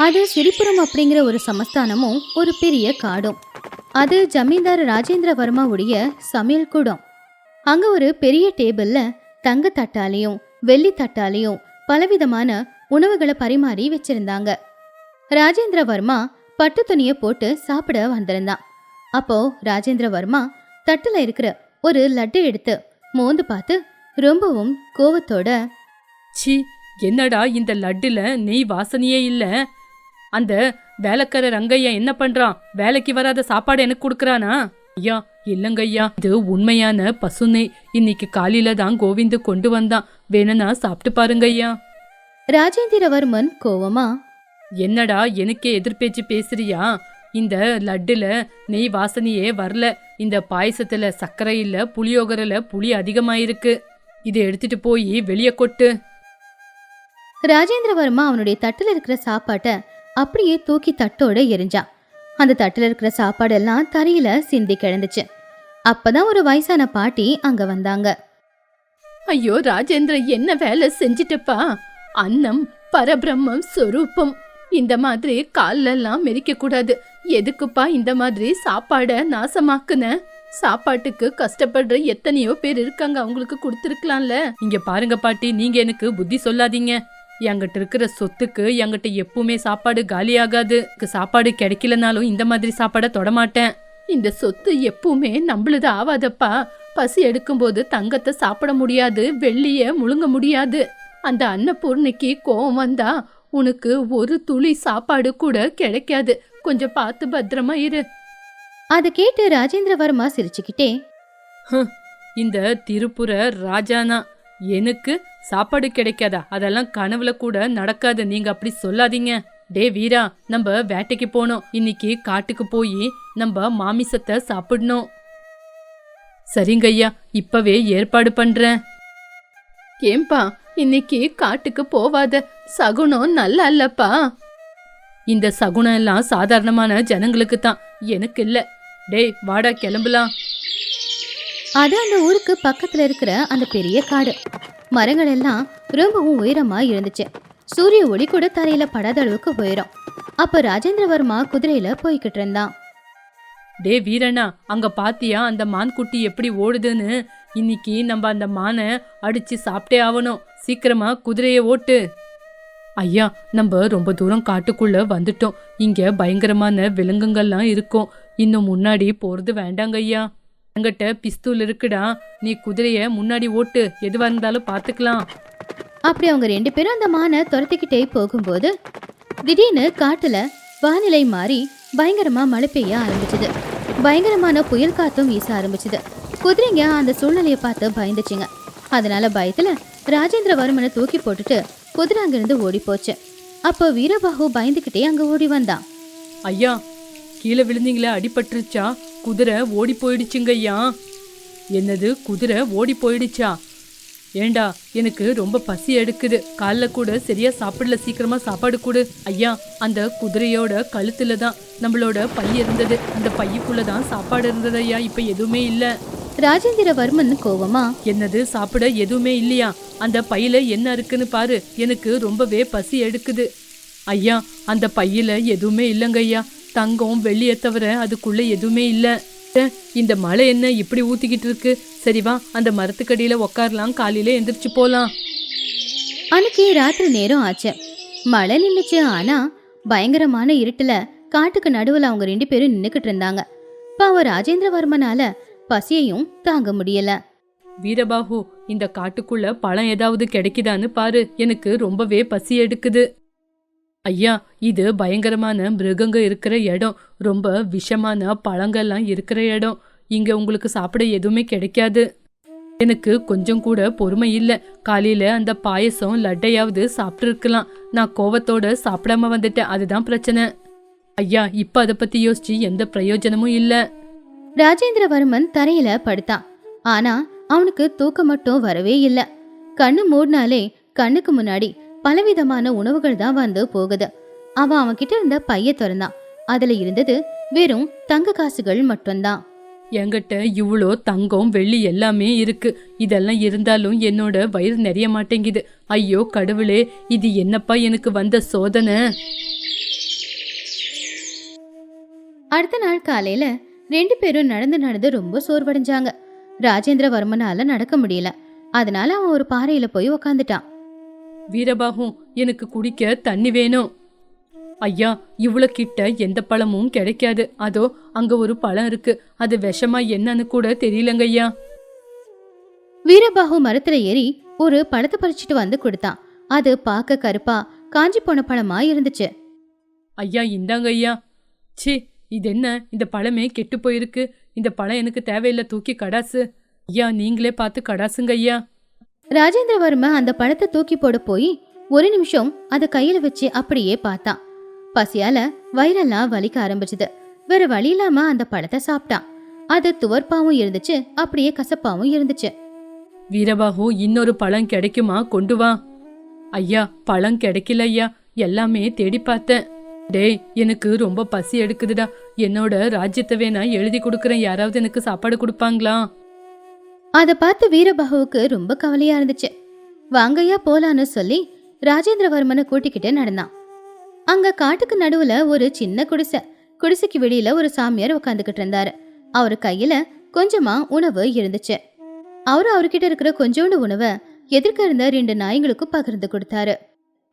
அது சிரிப்புரம் அப்படிங்கிற ஒரு சமஸ்தானமும் ஒரு பெரிய காடும். அது ஜமீன்தார் ராஜேந்திரவர்மாவுடைய சமையல் கூடம். அங்க ஒரு பெரிய டேபிள்ல தங்க தட்டாலையும் வெள்ளி தட்டாலையும் பலவிதமான உணவுகளை பரிமாறி வச்சிருந்தாங்க. ராஜேந்திரவர்மா பட்டு துணியை போட்டு சாப்பிட வந்திருந்தான். அப்போ ராஜேந்திரவர்மா தட்டுல இருக்கிற ஒரு லட்டு எடுத்து மோந்து பார்த்து ரொம்பவும் கோவத்தோட, சி, என்னடா இந்த லட்டுல நெய் வாசனையே இல்ல. அந்த வேலைக்கார ரங்கையா என்ன பண்றான்? வேலைக்கு வராத சாப்பாடு எனக்கு கொடுக்கறானா? ஐயா, இல்லங்கய்யா, இது உண்மையான பசு நெய். இன்னைக்கு காலையில தான் கோவிந்து கொண்டு வந்தான். வேணும்னா சாப்பிட்டு பாருங்க ஐயா. ராஜேந்திரவர்மன் கோவமா, என்னடா எனக்கே எதிர்பேச்சு பேசுறியா? இந்த லட்டுல நெய் வாசனையே வரல. இந்த பாயசத்துல சர்க்கரை இல்ல, புளியோகரல புளி அதிகமாயிருக்கு. இதை எடுத்துட்டு போய் வெளியே கொட்டு. ராஜேந்திரவர்மா அவனுடைய தட்டுல இருக்கிற சாப்பாட்டை அப்படியே தூக்கி தட்டோட எரிஞ்சான். அந்த தட்டுல இருக்கிற சாப்பாடெல்லாம் தரையில சிந்தி கிடந்துச்சு. அப்பதான் ஒரு வயசான பாட்டி அங்க வந்தாங்க. ஐயோ ராஜேந்திர, என்ன வேலை செஞ்சிட்டப்பா? அன்னம் பரபிரம்மம் சொரூபம். இந்த மாதிரி காலெல்லாம் மெரிக்க கூடாது. எதுக்குப்பா இந்த மாதிரி சாப்பாட நாசமாக்குன? சாப்பாட்டுக்கு கஷ்டப்படுற எத்தனையோ பேர் இருக்காங்க, அவங்களுக்கு கொடுத்துருக்கலாம்ல. இங்க பாருங்க பாட்டி, நீங்க எனக்கு புத்தி சொல்லாதீங்க. என்கிட்ட இருக்கிற சொத்துக்கு என்கிட்ட எப்பவுமே சாப்பாடு காலியாகாது. சாப்பாடு கிடைக்கலனாலும் இந்த மாதிரி சாப்பாட தொடமாட்டேன். இந்த சொத்து எப்பவுமே நம்மளது ஆவாதப்பா. பசி எடுக்கும்போது தங்கத்தை சாப்பிட முடியாது, வெள்ளிய முழுங்க முடியாது. அந்த அன்னபூர்ணிக்கு கோவம் வந்தா உனக்கு ஒரு துளி சாப்பாடு கூட கிடைக்காது. கொஞ்சம் பார்த்து பத்திரமா இரு. அதை கேட்டு ராஜேந்திரவர்மா சிரிச்சுக்கிட்டே, இந்த திருப்புர ராஜானா எனக்கு சாப்பாடு கிடைக்காதா? அதெல்லாம் கனவுல கூட நடக்காது. நீங்க அப்படி சொல்லாதீங்க. டே வீரா, நம்ம வேட்டைக்கு போனோம். இன்னைக்கு காட்டுக்கு போய் நம்ம மாமிசத்தை சாப்பிடணும். சரிங்க ஐயா, இப்பவே ஏற்பாடு பண்றேன். ஏம்பா, இன்னைக்கு காட்டுக்கு போவாத. சகுனம் நல்லா இல்லப்பா. இந்த சகுனம் எல்லாம் சாதாரணமான ஜனங்களுக்கு தான், எனக்கு இல்ல. டேய் வாடா, கிளம்பலாம். அது அந்த ஊருக்கு பக்கத்துல இருக்கிற அந்த பெரிய காடு. மரங்கள் எல்லாம் ரொம்பவும் உயரமா இருந்துச்சு. சூரிய ஒளி கூட தரையில படாத அளவுக்கு உயரம். அப்ப ராஜேந்திரவர்மா குதிரையில போய்கிட்டு இருந்தான். டே வீரண்ணா, அங்க பாத்தியா அந்த மான் குட்டி எப்படி ஓடுதுன்னு? இன்னைக்கு நம்ம அந்த மானை அடிச்சு சாப்பிட்டே ஆகணும். சீக்கிரமா குதிரையை ஓட்டு. ஐயா, நம்ம ரொம்ப தூரம் காட்டுக்குள்ள வந்துட்டோம். இங்க பயங்கரமான விலங்குகள்லாம் இருக்கும். இன்னும் முன்னாடி போறது வேண்டாங்க ஐயா. என்கிட்ட பிஸ்தூல் இருக்குடா. நீ குதிரைய முன்னாடி ஓட்டு, எதுவா இருந்தாலும் பாத்துக்கலாம். அப்படி அவங்க 2 பேரும் அந்த மானை துரத்திக்கிட்டே போகும்போது திடீர்னு காட்டுல வானிலை மாறி பயங்கரமா மழை பெய்ய ஆரம்பிச்சுது. பயங்கரமான புயல் காத்தும் வீச ஆரம்பிச்சுது. குதிரைங்க அந்த சூழ்நிலையை பார்த்து பயந்துச்சுங்க. அதனால பயத்துல ராஜேந்திரவர்மனை தூக்கி போட்டுட்டு குதிரை அங்கிருந்து ஓடி போச்சு. அப்போ வீரபாகு பயந்துகிட்டே அங்க ஓடி வந்தான். ஐயா, கீழே விழுந்தீங்களே, அடிபட்டுருச்சா? குதிரை ஓடி போயிடுச்சுங்க ஐயா. என்னது, குதிரை ஓடி போயிடுச்சா? ஏண்டா, எனக்கு ரொம்ப பசி எடுக்குது. காலைல கூட சரியா சாப்பிடல. சீக்கிரமா சாப்பாடு கொடு. ஐயா, அந்த குதிரையோட கழுத்துல தான் நம்மளோட பை இருந்தது. அந்த பையுக்குள்ளதான் சாப்பாடு இருந்தது ஐயா. இப்ப எதுவுமே இல்ல. ராஜேந்திரவர்மன் கோவமா, என்னது, சாப்பிட எதுவுமே இல்லையா? அந்த பையில என்ன இருக்குன்னு பாரு. எனக்கு ரொம்பவே பசி எடுக்குது. ஐயா, அந்த பையில எதுவுமே இல்லைங்க ஐயா. தங்கம் வெள்ளியை தவிர அதுக்குள்ள எதுவுமே இல்ல. இந்த மழை என்ன இப்படி ஊத்திக்கிட்டு இருக்கு? சரிவா, அந்த மரத்துக்கடியில உக்காரலாம். காலையில எந்திரிச்சு போலாம். அன்னைக்கு ராத்திரி நேரம் ஆச்சு. மழை நின்னுச்சு. ஆனா பயங்கரமான இருட்டுல காட்டுக்கு நடுவுல அவங்க 2 பேரும் நின்னுக்கிட்டு இருந்தாங்க. பாவ ராஜேந்திரவர்மனால பசியையும் தாங்க முடியல. வீரபாகு, இந்த காட்டுக்குள்ள பழம் ஏதாவது கிடைக்குதான்னு பாரு. எனக்கு ரொம்பவே பசி எடுக்குது. ஐயா, இது பயங்கரமான மிருகங்க இருக்கிற இடம். ரொம்ப விஷமான பழங்கள்லாம் இருக்கிற இடம். இங்க உங்களுக்கு சாப்பிட எதுவுமே கிடைக்காது. எனக்கு கொஞ்சம் கூட பொறுமை இல்லை. காலையில அந்த பாயசம் லட்டையாவது சாப்பிட்டு இருக்கலாம். நான் கோவத்தோட சாப்பிடாம வந்துட்டேன். அதுதான் பிரச்சனை. ஐயா, இப்ப அதை பத்தி யோசிச்சு எந்த பிரயோஜனமும் இல்ல. ராஜேந்திரவர்மன் தரையில படுத்தான். ஆனா அவனுக்கு தூக்கம் மட்டும் வரவே இல்லை. கண்ணு மூடினாலே கண்ணுக்கு முன்னாடி பலவிதமான உணவுகள் தான் வந்து போகுது. அவன் கிட்ட இருந்த பைய திறந்தான். அதுல இருந்தது வெறும் தங்க காசுகள் மட்டும்தான். என்கிட்ட இவ்வளோ தங்கம் வெள்ளி எல்லாமே இருக்கு. இதெல்லாம் இருந்தாலும் என்னோட வயிறு நிறைய மாட்டேங்குது. ஐயோ கடவுளே, இது என்னப்பா எனக்கு வந்த சோதனை? அடுத்த நாள் காலையில 2 பேரும் நடந்து நடந்து ரொம்ப சோர்வடைஞ்சாங்க. ராஜேந்திரவர்மனால நடக்க முடியல. அதனால அவன் ஒரு பாறையில போய் உக்காந்துட்டான். வீரபாகு, எனக்கு குடிக்க தண்ணி வேணும். ஐயா, இவ்வளவு கிட்ட எந்த பழமும் கிடைக்காது. அதோ அங்க ஒரு பழம் இருக்கு. அது விஷமா என்னன்னு கூட தெரியலங்க ஐயா. வீரபாகு மரத்துல ஏறி ஒரு பழத்தை பறிச்சுட்டு வந்து கொடுத்தான். அது பார்க்க கருப்பா காஞ்சி போன பழமா இருந்துச்சு. ஐயா, இந்தாங்க ஐயா. சி, இது என்ன? இந்த பழமே கெட்டு போயிருக்கு. இந்த பழம் எனக்கு தேவையில்லை, தூக்கி கடாசு. ஐயா, நீங்களே பார்த்து கடாசுங்க ஐயா. ராஜேந்திரவர்ம அந்த பழத்தை தூக்கி போட போய் ஒரு நிமிஷம் அதை கையில வச்சு அப்படியே பார்த்தான். பசியால வயிறெல்லாம் வலிக்க ஆரம்பிச்சது. வேற வழி இல்லாம அந்த பழத்தை சாப்பிட்டான். அது துவர்ப்பாவும் இருந்துச்சு, அப்படியே கசப்பாவும் இருந்துச்சு. வீரபாகு, இன்னொரு பழம் கிடைக்குமா? கொண்டு வா. ஐயா, பழம் கிடைக்கல ஐயா. எல்லாமே தேடி பார்த்தேன். டேய், எனக்கு ரொம்ப பசி எடுக்குதுடா. என்னோட ராஜ்யத்தை வேணா எழுதி கொடுக்கறேன். யாராவது எனக்கு சாப்பாடு கொடுப்பாங்களா? அதை பார்த்து வீரபாகுவுக்கு ரொம்ப கவலையா இருந்துச்சு. வாங்கய்யா போலான்னு சொல்லி ராஜேந்திரவர்மனை கூட்டிக்கிட்டு நடந்தான். அங்க காட்டுக்கு நடுவுல ஒரு சின்ன குடிசைக்கு வெளியில ஒரு சாமியார் உட்காந்துக்கிட்டு இருந்தாரு. அவரு கையில கொஞ்சமா உணவு இருந்துச்சு. அவர்கிட்ட இருக்கிற கொஞ்சோண்டு உணவை எதிர்க்க இருந்த 2 நாய்களுக்கும் பகிர்ந்து கொடுத்தாரு.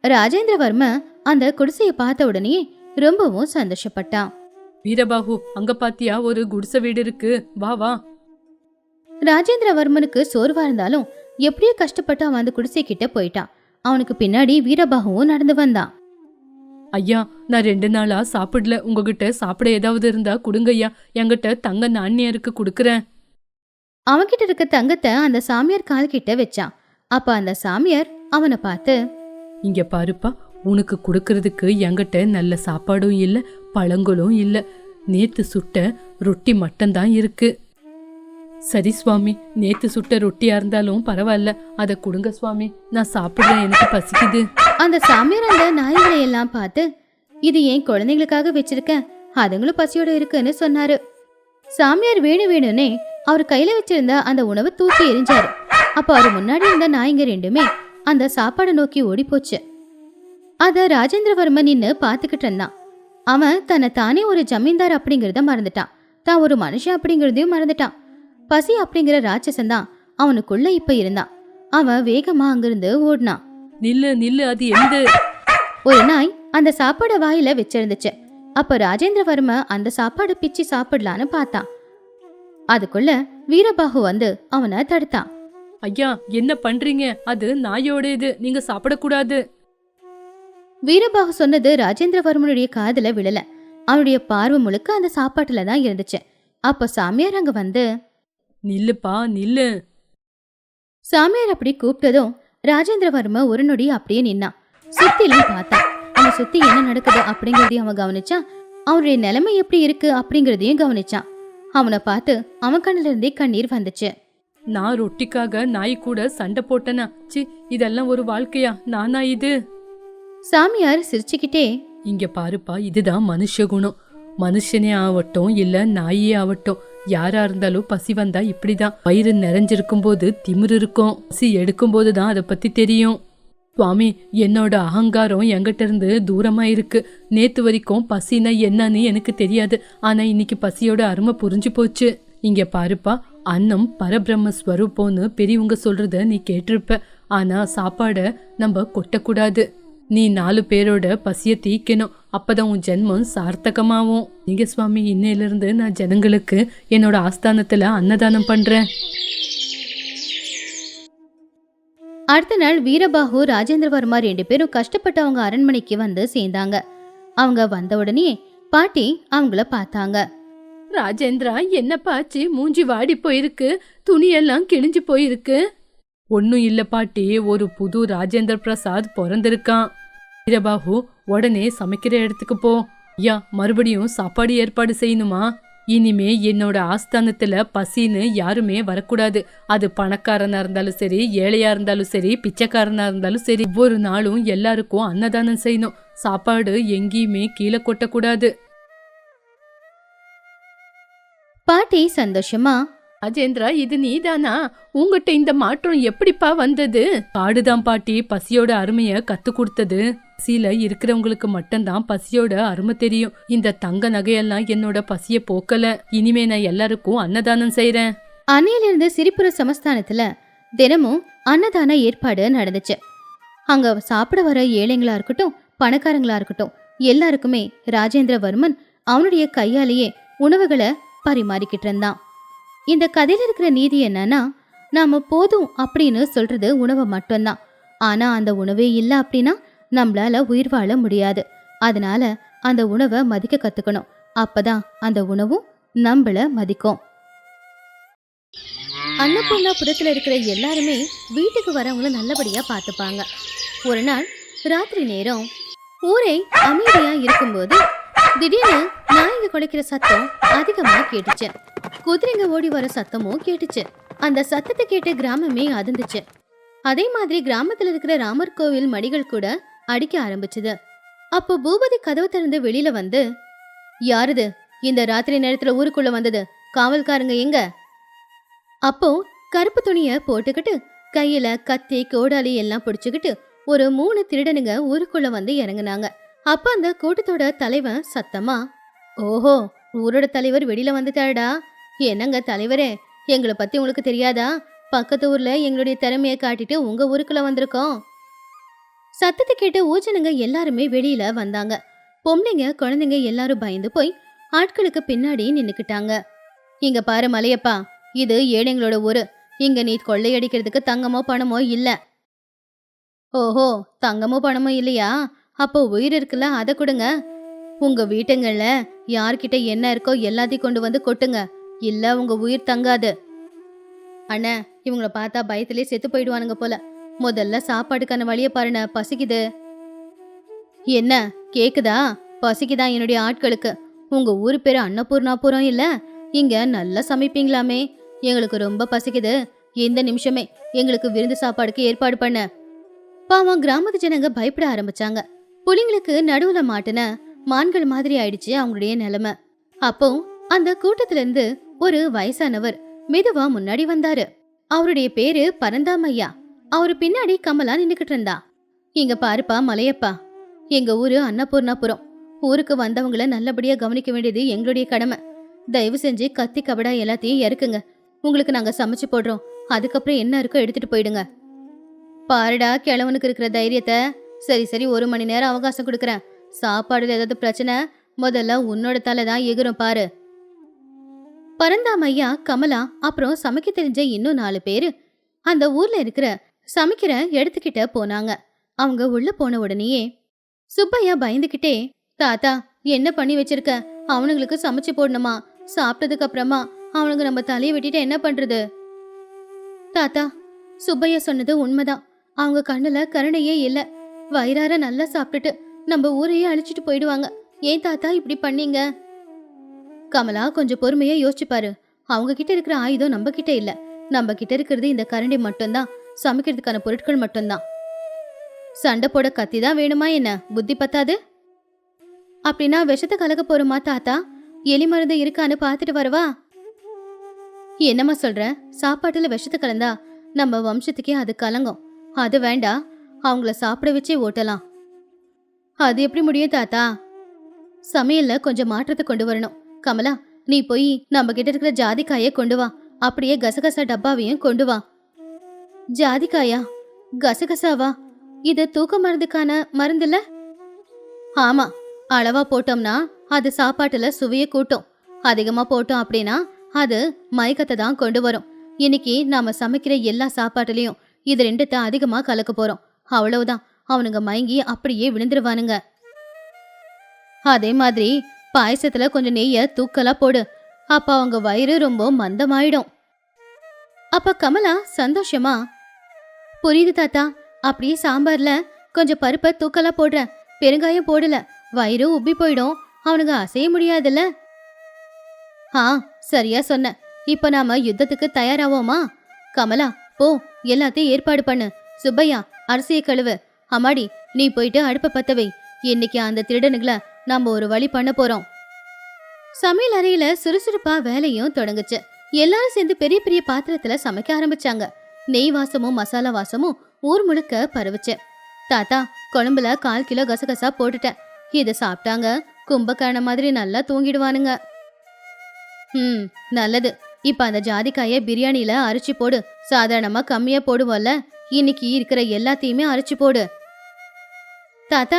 ராஜேந்திரவர்ம அந்த குடிசையை பார்த்த உடனே ரொம்பவும் சந்தோஷப்பட்டான். வீரபாகு, அங்க பாத்தியா ஒரு குடிசை வீடு இருக்கு, வா வா. ராஜேந்திரவர்மனுக்கு சோர்வா இருந்தாலும் எப்படியோ கஷ்டப்பட்டு அவன் அந்த குடிசை கிட்ட போயிட்டான். அவனுக்கு பின்னாடி வீரபாகுவும் நடந்து வந்தான். ஐயா, நான் 2 நாளா சாப்பிடல. உங்ககிட்ட சாப்பிட ஏதாவது இருந்தா கொடுங்க ஐயா. என்கிட்ட தங்க நாணயருக்கு கொடுக்கறேன். அவன்கிட்ட இருக்க தங்கத்தை அந்த சாமியார் கால் கிட்ட வச்சான். அப்ப அந்த சாமியார் அவனை பார்த்து, இங்க பாருப்பா, உனக்கு கொடுக்கறதுக்கு என்கிட்ட நல்ல சாப்பாடும் இல்ல, பழங்களும் இல்ல. நேத்து சுட்ட ரொட்டி மட்டும்தான் இருக்கு. சரி சுவாமி, நேத்து சுட்ட ரொட்டியா இருந்தாலும் பரவாயில்ல, அதை கொடுங்க சுவாமி. நான் சாப்பிடுறேன், எனக்கு பசிக்குது. அந்த சாமியார் அந்த நாய்களை எல்லாம் பார்த்து, இது என் குழந்தைங்களுக்காக வச்சிருக்கேன், அதுங்களும் பசியோட இருக்குன்னு சொன்னாரு. சாமியார் வேணும்னே அவர் கையில வச்சிருந்த அந்த உணவை தூக்கி எரிஞ்சாரு. அப்ப அவர் முன்னாடி இருந்த நாய்ங்க 2மே அந்த சாப்பாடை நோக்கி ஓடி போச்சு. அத ராஜேந்திரவர்மன் நின்னு பாத்துக்கிட்டு இருந்தான். அவன் தன்னை தானே ஒரு ஜமீன்தார் அப்படிங்கறத மறந்துட்டான். தான் ஒரு மனுஷன் அப்படிங்கறதையும் மறந்துட்டான். பசி அப்படிங்கிற ராட்சசன் தான் அவனுக்குள்ள இப்ப இருந்தான். அவன் வேகமா அங்கிருந்து ஓடினான். நில்லு நில்லு, அது எந்த? ஒரு நாய் அந்த சாப்பாட வாயில வச்சிருந்துச்சு. அப்ப ராஜேந்திரவர்ம அந்த சாப்பாடு பிச்சு சாப்பிடலான்னு பார்த்தான். அதுக்குள்ள வீரபாகு வந்து அவனை தடுத்தான். ஐயா, என்ன பண்றீங்க? அது நாயோட இது, நீங்க சாப்பிடக்கூடாது. வீரபாகு சொன்னது ராஜேந்திரவர்மனுடைய காதுல விழல. அவனுடைய பார்வை முழுக்க அந்த சாப்பாட்டுல தான் இருந்துச்சு. அப்ப சாமியார் அங்க வந்து, நில்லுப்பா நில்லு. சாமியார் அப்படி கூப்பிட்டதும் ராஜேந்திரவர்ம ஒரு நொடி அப்படியே நின்னான். சுத்திலும் பார்த்தான். அவன் சுத்தி என்ன நடக்குது அப்படிங்கறதையும் அவன் கவனிச்சான். அவனுடைய நிலைமை எப்படி இருக்கு அப்படிங்கறதையும் கவனிச்சான். அவனை பார்த்து அவன் கண்ணுல இருந்தே கண்ணீர் வந்துச்சு. நான் ரொட்டிக்காக நாய் கூட சண்டை போட்டனா? சி, இதெல்லாம் ஒரு வாழ்க்கையா? நானா இது? சாமியார் சிரிச்சுக்கிட்டே, இங்க பாருப்பா, இதுதான் மனுஷ குணம். மனுஷனே ஆகட்டும் இல்ல நாயே ஆகட்டும், யாரா இருந்தாலும் பசி வந்தா இப்படிதான். வயிறு நிறைஞ்சிருக்கும் போது திமிரு இருக்கும், பசி எடுக்கும் போதுதான் அதை பத்தி தெரியும். சுவாமி, என்னோட அகங்காரம் என்கிட்ட இருந்து தூரமா இருக்கு. நேத்து வரைக்கும் பசினா என்னன்னு எனக்கு தெரியாது. ஆனா இன்னைக்கு பசியோட அருமை புரிஞ்சு போச்சு. இங்க பாருப்பா, அன்னம் பரபிரம்ம ஸ்வரூபம்னு பெரியவங்க சொல்றத நீ கேட்டிருப்ப. ஆனா சாப்பாட நம்ம கொட்டக்கூடாது. நீ 4 பேரோட பசிய தீக்கணும். அப்பதான் உன் ஜென்மம் சார்த்தகமாவும். நீங்க சுவாமி, இன்னையில இருந்து நான் ஜனங்களுக்கு என்னோட ஆஸ்தானத்துல அன்னதானம் பண்றேன். அடுத்த நாள் வீரபாகு ராஜேந்திரவர்மா 2 பேரும் கஷ்டப்பட்டு அவங்க அரண்மனைக்கு வந்து சேர்ந்தாங்க. அவங்க வந்த உடனே பாட்டி அவங்கள பார்த்தாங்க. ராஜேந்திரா, என்ன பாச்சு? மூஞ்சி வாடி போயிருக்கு, துணியெல்லாம் கிழிஞ்சு போயிருக்கு. ஒன்னும் இல்ல பாட்டி, ஒரு புது ராஜேந்திர பிரசாத் பிறந்திருக்கான். வீரபாகு, உடனே சமைக்கிற இடத்துக்கு போ. ஐயா, மறுபடியும் சாப்பாடு ஏற்பாடு செய்யணுமா? இனிமே என்னோட ஆஸ்தானத்துல பசின்னு யாருமே வரக்கூடாது. அது பணக்காரனா இருந்தாலும் சரி, ஏழையா இருந்தாலும் சரி, பிச்சைக்காரனா இருந்தாலும் சரி, ஒவ்வொரு நாளும் எல்லாருக்கும் அன்னதானம் செய்யணும். சாப்பாடு எங்கேயுமே கீழே கொட்டக்கூடாது. பாட்டி சந்தோஷமா, ராஜேந்திரா, இது நீதானா? உங்ககிட்ட இந்த மாற்றம் எப்படிப்பா வந்தது? காடுதான் பாட்டி பசியோட அருமைய கத்து கொடுத்தது. பசியில இருக்கிறவங்களுக்கு மட்டும்தான் பசியோட அருமை தெரியும். இந்த தங்க நகையெல்லாம் என்னோட பசிய போக்கல. இனிமே நான் எல்லாருக்கும் அன்னதானம் செய்யறேன். அன்னையிலிருந்து சிரிப்புர சமஸ்தானத்துல தினமும் அன்னதான ஏற்பாடு நடந்துச்சு. அங்க சாப்பிட வர ஏழைங்களா இருக்கட்டும், பணக்காரங்களா இருக்கட்டும், எல்லாருக்குமே ராஜேந்திரவர்மன் அவனுடைய கையாலேயே உணவுகளை பரிமாறிக்கிட்டு இருந்தான். இந்த கதையில இருக்கிற நீதி என்னன்னா, நாம போதும் அப்படின்னு சொல்றது உணவை மட்டும்தான். ஆனா அந்த உணவே இல்லை அப்படின்னா நம்மளால உயிர் வாழ முடியாது. அதனால அந்த உணவை மதிக்க கத்துக்கணும். அப்பதான் அந்த உணவும் நம்மள மதிக்கும். அன்னபூர்ணாபுரத்துல இருக்கிற எல்லாருமே வீட்டுக்கு வரவங்கள நல்லபடியா பார்த்துப்பாங்க. ஒரு நாள் ராத்திரி நேரம் ஊரே அமைதியா இருக்கும்போது திடீர்னு நாய்ங்க குலைக்கிற சத்தம் அதிகமா கேட்டுச்சு. குதிரைங்க ஓடி வர சத்தமும் கேட்டுச்சு. அந்த சத்தத்தை கேட்டு கிராமமே அதிர்ந்துச்சு. அதே மாதிரி கிராமத்துல இருக்கிற ராமர் கோவில் மடிகள் கூட அடிக்க ஆரம்பிச்சுது. அப்போ பூபதி கதவு திறந்து வெளியில வந்து, யாருது இந்த ராத்திரி நேரத்துல ஊருக்குள்ள வந்தது? காவல்காரங்க எங்க? அப்போ கருப்பு துணிய போட்டுக்கிட்டு கையில கத்தி கோடாலி எல்லாம் பிடிச்சுக்கிட்டு ஒரு 3 திருடனுங்க ஊருக்குள்ள வந்து இறங்குனாங்க. அப்ப அந்த கூட்டத்தோட தலைவன் சத்தமா, ஓஹோ, ஊரோட தலைவர் வெளியில வந்துட்டாடா. என்னங்க தலைவரே, எங்களை பத்தி உங்களுக்கு தெரியாதா? பக்கத்து ஊர்ல எங்களுடைய திறமையை காட்டிட்டு உங்க ஊருக்குள்ள வந்திருக்கோம். சத்தத்தை கேட்டு ஊஜனுங்க எல்லாருமே வெளியில வந்தாங்க. பொம்பளைங்க குழந்தைங்க எல்லாரும் பயந்து போய் ஆட்களுக்கு பின்னாடி நின்னுக்கிட்டாங்க. இங்க பாரு மலையப்பா, இது ஏழைங்களோட ஊரு. இங்க நீ கொள்ளையடிக்கிறதுக்கு தங்கமோ பணமோ இல்ல. ஓஹோ, தங்கமோ பணமோ இல்லையா? அப்போ உயிர் இருக்குல்ல, அதை கொடுங்க. உங்க வீட்டுங்கள்ல யார்கிட்ட என்ன இருக்கோ எல்லாத்தையும் கொண்டு வந்து கொட்டுங்க, இல்ல உங்க உயிர் தங்காது. அண்ணா, இவங்கள பார்த்தா பயத்திலே செத்து போயிடுவானுங்க போல. முதல்ல சாப்பாட்டுக்கான வழிய பாருண்ண, பசிக்குது. என்ன கேக்குதா? பசிக்குதா என்னுடைய ஆட்களுக்கு? உங்க ஊரு பேரு அன்னபூர்ணாபுரம் இல்ல? இங்க நல்லா சமைப்பீங்களாமே. எங்களுக்கு ரொம்ப பசிக்குது. இந்த நிமிஷமே எங்களுக்கு விருந்து சாப்பாடுக்கு ஏற்பாடு பண்ண. பாவம் கிராமத்து ஜனங்க பயப்பட ஆரம்பிச்சாங்க. புலிங்களுக்கு நடுவுல மாட்டின மான்கள் மாதிரி ஆயிடுச்சு அவங்களுடைய நிலைமை. அப்போ அந்த கூட்டத்துல இருந்து ஒரு வயசானவர் மெதுவா முன்னாடி வந்தாரு. அவருடைய பேரு பரந்தாமையா. அவரு பின்னாடி கமலா நின்னுக்கிட்டு இருந்தா. இங்க பாருப்பா மலையப்பா, எங்க ஊரு அன்னபூர்ணாபுரம். ஊருக்கு வந்தவங்கள நல்லபடியா கவனிக்க வேண்டியது எங்களுடைய கடமை. தயவு செஞ்சு கத்தி கபடா எல்லாத்தையும் இறக்குங்க. உங்களுக்கு நாங்க சமைச்சு போடுறோம். அதுக்கப்புறம் என்ன இருக்கோ எடுத்துட்டு போயிடுங்க. பாருடா கிழவனுக்கு இருக்கிற தைரியத்தை. சரி சரி, 1 மணி நேரம் அவகாசம் கொடுக்குறேன். சாப்பாடுல ஏதாவது பிரச்சனை முதல்ல உன்னோட தலை தான் எகுரும் பாரு. பரந்தாமையா, கமலா, அப்புறம் சமைக்க தெரிஞ்ச இன்னும் 4 பேரு அந்த ஊர்ல இருக்கிற சமைக்கிற இடத்துக்கிட்ட போனாங்க. அவங்க உள்ள போன உடனேயே சுப்பையா பயந்துகிட்டே, தாத்தா என்ன பண்ணி வச்சிருக்க? அவனுங்களுக்கு சமைச்சு போடணுமா? சாப்பிட்டதுக்கு அப்புறமா அவனுங்க நம்ம தலையை வெட்டிட்டு என்ன பண்றது? தாத்தா, சுப்பையா சொன்னது உண்மைதான். அவங்க கண்ணுல கருணையே இல்ல. வயிறார நல்லா சாப்பிட்டுட்டு நம்ம ஊரையே அழிச்சிட்டு போயிடுவாங்க. ஏன் தாத்தா இப்படி பண்ணீங்க? கமலா, கொஞ்சம் பொறுமையா யோசிச்சு பாரு. அவங்க கிட்ட இருக்கிற ஆயுதம் நம்ம கிட்ட இல்ல. நம்ம கிட்ட இருக்கிறது இந்த கரண்டி மட்டும்தான், சமைக்கிறதுக்கான பொருட்கள் மட்டும்தான். சண்டை போட கத்தி தான் வேணுமா என்ன? புத்தி பத்தாது? அப்படின்னா விஷத்தை கலக்க போறோமா தாத்தா? எலி மருந்து இருக்கான்னு பாத்துட்டு வரவா? என்னம்மா சொல்ற? சாப்பாட்டுல விஷத்தை கலந்தா நம்ம வம்சத்துக்கே அது கலங்கும். அது வேண்டாம், அவங்கள சாப்பிட வச்சே ஓட்டலாம். அது எப்படி முடியும் தாத்தா? சமையல்ல கொஞ்சம் மாற்றத்தை கொண்டு வரணும். கமலா, நீ போய் நம்ம கிட்ட இருக்கிற ஜாதிக்காயை கொண்டு வா. அப்படியே கசகசா டப்பாவையும் கொண்டு வா. ஜாதிக்காயா? கசகசாவா? இது தூக்க மருந்துக்கான மருந்துல? ஆமா, அளவா போட்டோம்னா அது சாப்பாட்டுல சுவைய கூட்டும். அதிகமா போட்டோம் அப்படின்னா அது மயக்கத்தை தான் கொண்டு வரும். இன்னைக்கு நாம சமைக்கிற எல்லா சாப்பாட்டுலயும் இது 2 அதிகமா கலக்க போறோம். அவ்வளவுதான், அவனுங்க மயங்கி அப்படியே விழுந்துருவானுங்க. அதே மாதிரி பாயசத்துல கொஞ்சம் நெய்ய தூக்கலா போடு. அப்ப அவங்க வயிறு ரொம்ப மந்தமாயிடும். அப்ப கமலா சந்தோஷமா, புரியுது தாத்தா. அப்படியே சாம்பார்ல கொஞ்சம் பருப்பை தூக்கலா போடுறேன். பெருங்காயம் போடல, வயிறு உப்பி போயிடும். அவனுங்க அசைய முடியாதுல்ல. சரியா சொன்ன. இப்ப நாம யுத்தத்துக்கு தயாராவோமா? கமலா, போ, எல்லாத்தையும் ஏற்பாடு பண்ணு. சுப்பையா, அரிசியை கழுவு. அம்மாடி, நீ போயிட்டு அடுப்ப பத்த வை. இன்னைக்கு அந்த திருடனுங்களை நாம ஒரு வழி பண்ண போறோம். சமையல் அறையில சுறுசுறுப்பா வேலையும் தொடங்குச்சு. எல்லாரும் சேர்ந்து பெரிய பெரிய பாத்திரத்துல சமைக்க ஆரம்பிச்சாங்க. நெய் வாசமும் மசாலா வாசமும் ஊர் முழுக்க பரவுச்சு. தாத்தா, குழம்புல 1/4 கிலோ கசகசா போட்டுட்டேன். இதை சாப்பிட்டாங்க கும்பகர்ண மாதிரி நல்லா தூங்கிடுவானுங்க. நல்லது. இப்ப அந்த ஜாதிக்காய பிரியாணில அரைச்சி போடு. சாதாரணமா கம்மியா போடுவோம்ல, இன்னைக்கு இருக்கிற எல்லாத்தையுமே அரைச்சி போடு. தாத்தா,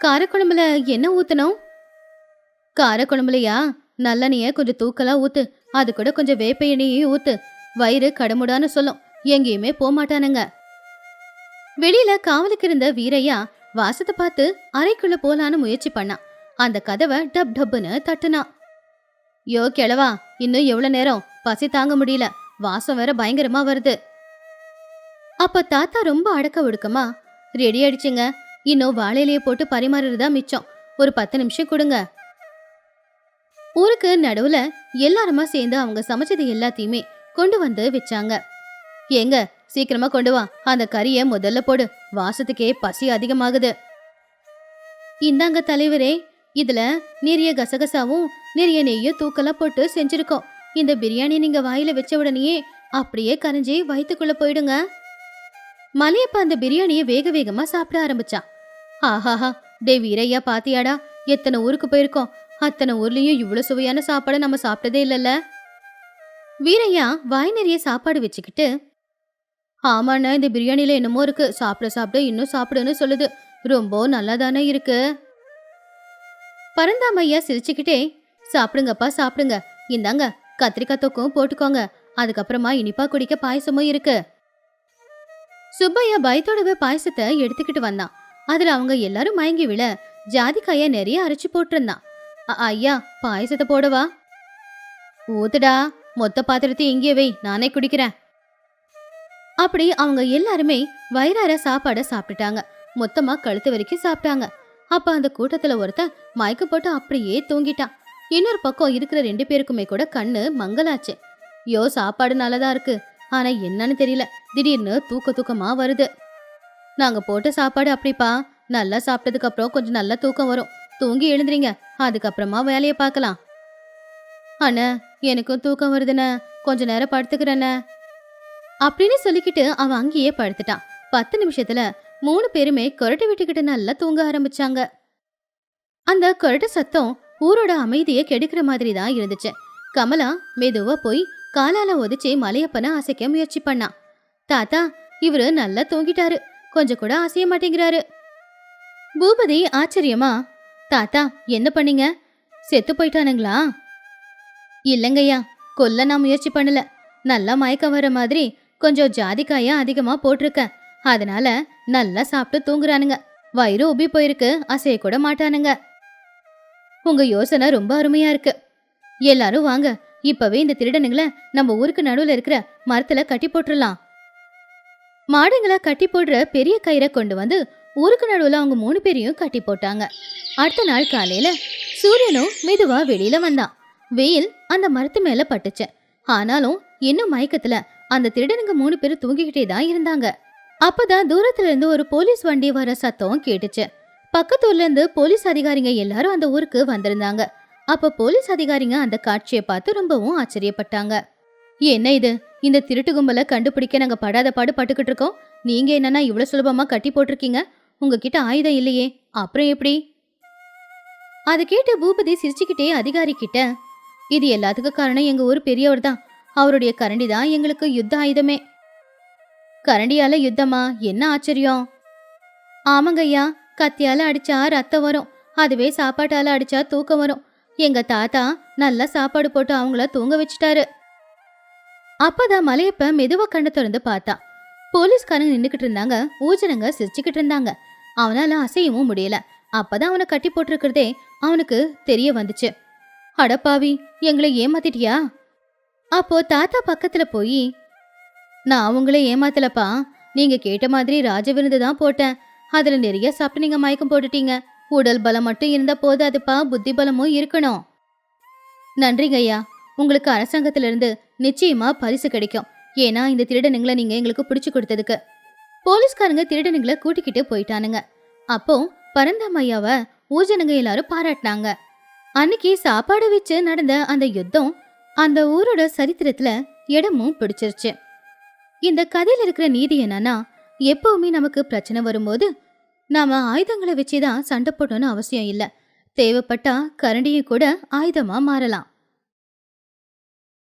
காரக்குழம்புல என்ன ஊத்தணும்? காரக்குழம்புலையா நல்லெண்ணெய கொஞ்சம் தூக்கலா ஊத்து. அது கூட கொஞ்சம் வேப்ப எண்ணெயையும் ஊத்து. வயிறு கடமுடான்னு சொல்லும், எங்கேயுமே போமாட்டானுங்க. வெளியில காவலுக்கு இருந்த வீரையா வாசத்தை பார்த்து அறைக்குள்ள போலான்னு முயற்சி பண்ணான். அந்த கதவை டப் டப்புன்னு தட்டுனான். யோ கிழவா, இன்னும் எவ்வளவு நேரம்? பசி தாங்க முடியல, வாசம் வேற பயங்கரமா வருது. அப்ப தாத்தா ரொம்ப அடக்க ஒடுக்கமா, ரெடி ஆயிடுச்சுங்க, இன்னும் வாழையிலேயே போட்டு பரிமாறுறதா மிச்சம், ஒரு 10 நிமிஷம் கொடுங்க. ஊருக்கு நடுவுல எல்லாருமா சேர்ந்து அவங்க சமைச்சது எல்லாத்தையுமே கொண்டு வந்து வச்சாங்க. ஏங்க, சீக்கிரமா கொண்டு வா, அந்த கறிய முதல்ல போடு, வாசத்துக்கே பசி அதிகமாகுது. இந்தாங்க தலைவரே, இதுல நிறைய கசகசாவும் நிறைய நெய்யும் தூக்கலா போட்டு செஞ்சிருக்கோம். இந்த பிரியாணி நீங்க வாயில வச்ச உடனேயே அப்படியே கரைஞ்சி வயிற்றுக்குள்ள போயிடுங்க. மலையப்ப அந்த பிரியாணிய வேக வேகமா சாப்பிட ஆரம்பிச்சான். ஆஹாஹா, டே வீரையா, பாத்தியாடா, எத்தனை ஊருக்கு போயிருக்கோம், அத்தனை ஊர்லயும் இவ்வளவு சுவையான சாப்பாடு நம்ம சாப்பிட்டதே இல்லைல்ல. வீரையா வாய் நிறைய சாப்பாடு வச்சுக்கிட்டு, ஆமாண்ணா, இந்த பிரியாணில என்னமோ இருக்கு, சாப்பிட சாப்பிட இன்னும் சாப்பிடுன்னு சொல்லுது, ரொம்ப நல்லாதானே இருக்கு. பரந்தாமையா சிரிச்சுக்கிட்டே, சாப்பிடுங்கப்பா சாப்பிடுங்க, இந்தாங்க கத்திரிக்காய் தொக்கும் போட்டுக்கோங்க, அதுக்கப்புறமா இனிப்பா குடிக்க பாயசமும் இருக்கு. சுப்பையா பயத்தோடவே பாயசத்தை எடுத்துக்கிட்டு வந்தான். அதுல அவங்க எல்லாரும் மயங்கி விழ ஜாதிக்காய நிறைய அரைச்சு போட்டிருந்தான். ஐயா, பாயசத்தை போடவா? ஊத்துடா, மொத்த பாத்திரத்தை இங்கே வை, நானே குடிக்கிறேன். அப்படி அவங்க எல்லாருமே வயிறார சாப்பாட சாப்பிட்டுட்டாங்க. மொத்தமா கழுத்து வரைக்கும் சாப்பிட்டாங்க. அப்ப அந்த கூட்டத்துல ஒருத்தன் மயக்க போட்டு அப்படியே தூங்கிட்டான். இன்னொரு பக்கம் இருக்கிற 2 பேருக்குமே கூட கண்ணு மங்கலாச்சு. யோ, சாப்பாடு நல்லதா இருக்கு, ஆனா என்னன்னு தெரியல, திடீர்னு தூக்கமா வருது. நாங்க போட்ட சாப்பாடு அப்படிப்பா, நல்லா சாப்பிட்டதுக்கு அப்புறம் கொஞ்சம் நல்லா தூக்கம் வரும், தூங்கி எழுந்துறீங்க, அதுக்கப்புறமா வேலையை பார்க்கலாம். அண்ணா, எனக்கும் தூக்கம் வருதுண்ணே, கொஞ்ச நேரம் படுத்துக்கிறேண்ணே அப்படின்னு சொல்லிக்கிட்டு அவன் அங்கேயே படுத்துட்டான். 10 நிமிஷத்துல 3 பேருமே கொரட்டை விட்டுக்கிட்டு நல்லா தூங்க ஆரம்பிச்சாங்க. அந்த கொரட்டை சத்தம் ஊரோட அமைதியை கெடுக்கிற மாதிரி தான் இருந்துச்சு. கமலா மெதுவா போய் காலால ஒதிச்சு மலையப்பனை அசைக்க முயற்சி பண்ணா. தாத்தா, இவரு நல்லா தூங்கிட்டாரு, கொஞ்சம் கூட அசைய மாட்டேங்கிறாரு. பூபதி ஆச்சரியமா, தாத்தா என்ன பண்ணீங்க, செத்து போயிட்டானுங்களா? இல்லைங்கய்யா, கொல்ல நான் முயற்சி பண்ணல, நல்லா மயக்கம் வர மாதிரி கொஞ்சம் ஜாதிக்காயா அதிகமா போட்டிருக்க, அதனால நல்லா சாப்பிட்டு தூங்குறானுங்க, வயிறு உப்பி போயிருக்கு, அசைய கூட மாட்டானுங்க. உங்க யோசனை ரொம்ப அருமையா இருக்கு. எல்லாரும் வாங்க, இப்பவே இந்த திருடனுங்களை நம்ம ஊருக்கு நடுவுல இருக்கிற மரத்துல கட்டி போட்டுடலாம். மாடுங்களை கட்டி போடுற பெரிய கயிறை கொண்டு வந்து ஊருக்கு நடுவுல அவங்க 3 பேரையும் கட்டி போட்டாங்க. அடுத்த நாள் காலையில சூரியனும் மெதுவா வெளியில வந்தான். வெயில் அந்த மரத்து மேல பட்டுச்சு. ஆனாலும் இன்னும் மயக்கத்துல அந்த திருடனுங்க 3 பேரும் தூங்கிக்கிட்டே தான் இருந்தாங்க. அப்பதான் தூரத்துல இருந்து ஒரு போலீஸ் வண்டி வர சத்தம் கேட்டுச்சு. பக்கத்தூர்ல இருந்து போலீஸ் அதிகாரிங்க எல்லாரும் அந்த ஊருக்கு வந்திருந்தாங்க. அப்ப போலீஸ் அதிகாரிங்க அந்த காட்சியை பார்த்து ரொம்பவும் ஆச்சரியப்பட்டாங்க. என்ன இது, இந்த திருட்டு கும்பலை கண்டுபிடிக்க நாங்க படாத பாடு பட்டுக்கிட்டு இருக்கோம், நீங்க என்னன்னா இவ்வளவு சுலபமா கட்டி போட்டிருக்கீங்க, உங்ககிட்ட ஆயுதம் இல்லையே, அப்புறம் எப்படி? அதை கேட்டு பூபதி சிரிச்சுக்கிட்டே அதிகாரி கிட்ட, இது எல்லாத்துக்கும் காரணம் எங்க ஊர் பெரியவர் தான், அவருடைய கரண்டி தான் எங்களுக்கு யுத்த ஆயுதமே. கரண்டியால யுத்தமா, என்ன ஆச்சரியம்? ஆமாங்கய்யா, கத்தியால அடிச்சா ரத்தம் வரும், அதுவே சாப்பாட்டால அடிச்சா தூக்கம் வரும். எங்க தாத்தா நல்லா சாப்பாடு போட்டு அவங்கள தூங்க வச்சுட்டாரு. அப்பதான் மலையப்ப மெதுவா கண்ணை திறந்து பார்த்தா. போலீஸ்காரங்க நின்னுக்கிட்டு இருந்தாங்க, ஊஜனங்க சிரிச்சுக்கிட்டு இருந்தாங்க. அவனால அசையவும் முடியல. அப்பதான் அவனை கட்டி போட்டிருக்கிறதே அவனுக்கு தெரிய வந்துச்சு. அடப்பாவி, எங்களை ஏமாத்திட்டியா? அப்போ தாத்தா பக்கத்துல போய், நான் அவங்கள ஏமாத்தலப்பா, நீங்க கேட்ட மாதிரி ராஜ விருந்து தான் போட்டேன், அதுல நிறைய சாப்பிட்டு நீங்க மயக்கம் போட்டுட்டீங்க. உடல் பலம் மட்டும் இருந்தா போதாதுப்பா, புத்தி பலமும் இருக்கணும். நன்றிங்க ஐயா, உங்களுக்கு அரசாங்கத்திலிருந்து நிச்சயமா பரிசு கிடைக்கும், ஏன்னா இந்த திருடனுங்களை நீங்க எங்களுக்கு பிடிச்சு கொடுத்ததுக்கு. போலீஸ்காரங்க திருடனுங்களை கூட்டிக்கிட்டு போயிட்டானுங்க. அப்போ பரந்தாமையாவ ஊஜனங்க எல்லாரும் பாராட்டினாங்க. அன்னைக்கு சாப்பாடு வச்சு நடந்த அந்த யுத்தம் அந்த ஊரோட சரித்திரத்துல இடமும் பிடிச்சிருச்சு. இந்த கதையில இருக்கிற நீதி என்னன்னா, எப்பவுமே நமக்கு பிரச்சனை வரும்போது நாம ஆயுதங்களை வச்சுதான் சண்டை போடணும்னு அவசியம் இல்ல. தேவைப்பட்டா கரண்டியும் கூட ஆயுதமா மாறலாம்.